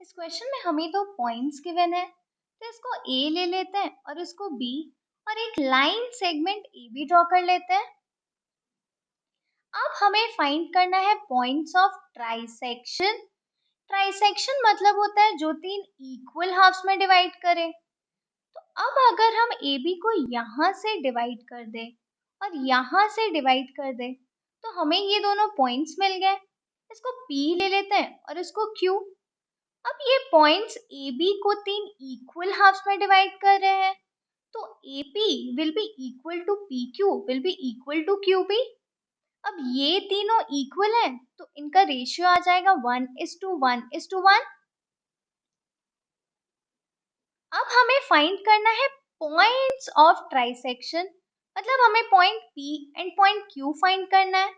इस क्वेश्चन में हमें दो पॉइंट्स गिवन है, तो इसको ए ले लेते हैं और इसको बी और एक line segment A B draw कर लेते हैं। अब हमें फाइंड करना है पॉइंट्स ऑफ ट्राइसेक्शन। ट्राइसेक्शन मतलब होता है जो तीन इक्वल हाफ्स में डिवाइड करे। तो अब अगर हम ए बी को यहाँ से डिवाइड कर दे और यहाँ से डिवाइड कर दे तो हमें ये दोनों पॉइंट्स मिल गए। इसको P ले लेते हैं और इसको Q। अब ये पॉइंट्स ए बी को तीन इक्वल हाफ्स में डिवाइड कर रहे हैं, तो A P will be equal to P Q will be equal to Q B. अब ये तीनों इक्वल हैं तो इनका रेशियो आ जाएगा 1:1:1। अब हमें फाइंड करना है पॉइंट्स ऑफ ट्राइसेक्शन, मतलब हमें point P and point Q find करना है।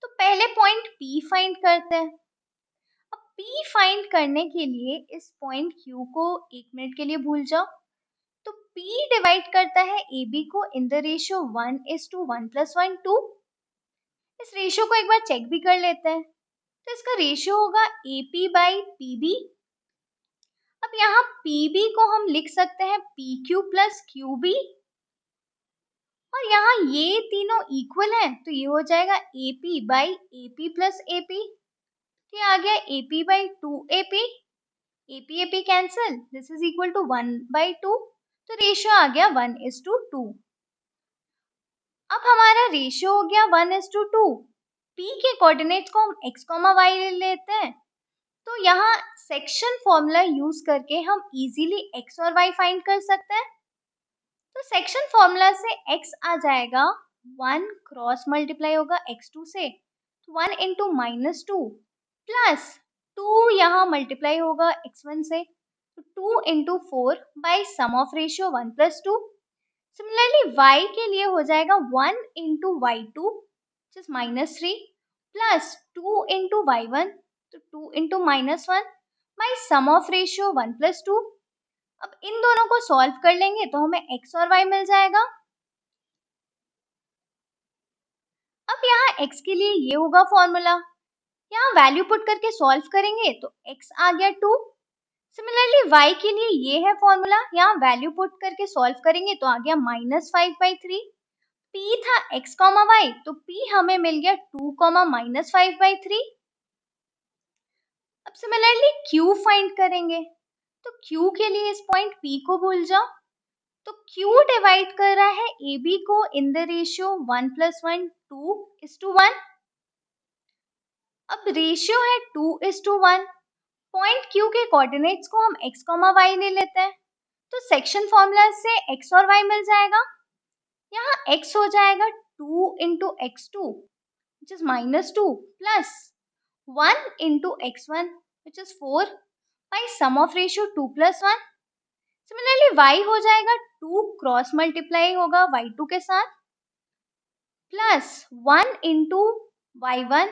तो पहले पॉइंट P फाइंड करते हैं। अब P फाइंड करने के लिए इस पॉइंट Q को 1 मिनट के लिए भूल जाओ। तो P डिवाइड करता है AB को इन द रेशियो 1:1+1 2। इस रेशियो को एक बार चेक भी कर लेते हैं। तो इसका रेशियो होगा AP/PB। अब यहाँ PB को हम लिख सकते हैं PQ + QB और यहाँ ये तीनों इक्वल हैं तो ये हो जाएगा AP/AP + AP। ये आ गया AP/2AP। AP cancel, this is equal to 1/2, तो रेशियो आ गया 1:2। अब हमारा रेशियो हो गया 1:2। P के कोऑर्डिनेट्स को हम x, y ले लेते हैं। तो यहाँ सेक्शन फॉर्मूला यूज करके हम इजीली x और y फाइंड कर सकते हैं। तो सेक्शन फॉर्मूला से x आ जाएगा 1 क्रॉस मल्टीप्लाई होगा x2 से, 1 × -2 प्लस 2 यहाँ मल्टीप्लाई होगा x1 से, 2 × 4 by sum of ratio 1+2। Similarly y के लिए हो जाएगा 1 × y2 which is -3 plus 2 × y1 तो 2 × -1 बाई सम ऑफ रेशियो 1+2। अब इन दोनों को सॉल्व कर लेंगे तो हमें x और y मिल जाएगा। अब यहाँ x के लिए ये होगा फॉर्मूला, यहाँ वैल्यू पुट करके सॉल्व करेंगे तो x आ गया 2। सिमिलरली y के लिए ये है फॉर्मूला, यहाँ वैल्यू पुट करके सॉल्व करेंगे तो आ गया -5/3। p था x, y तो p हमें मिल गया 2, -5/3। अब सिमिलरली q फाइंड करेंगे तो q के लिए इस पॉइंट p को भूल जाओ। तो q डिवाइड कर रहा है AB को इन द रेशियो 1+1 2:1। अब रेशियो है 2:1। पॉइंट Q के कोऑर्डिनेट्स को हम x, y ले लेते हैं। तो सेक्शन फॉर्मूला से x और y मिल जाएगा। यहाँ x हो जाएगा 2 × x2 which is -2 plus 1 × x1 which is 4 by sum of ratio 2+1। Similarly y हो जाएगा 2 क्रॉस मल्टीप्लाई होगा y2 के साथ plus 1 × y1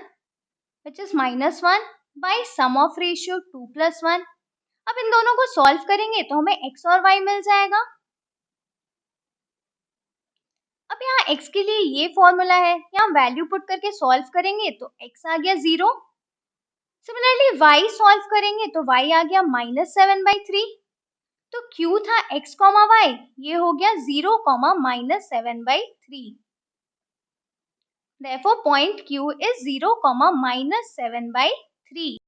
which is -1 by sum of ratio 2+1। अब इन दोनों को सॉल्व करेंगे तो हमें x और y मिल जाएगा। अब यहाँ x के लिए ये फॉर्मूला है, यहाँ वैल्यू पुट करके सॉल्व करेंगे तो x आ गया 0। सिमिलरली y सॉल्व करेंगे तो y आ गया -7/3। तो q था x, y ये हो गया 0, -7/3। Therefore point Q is 0, -7/3।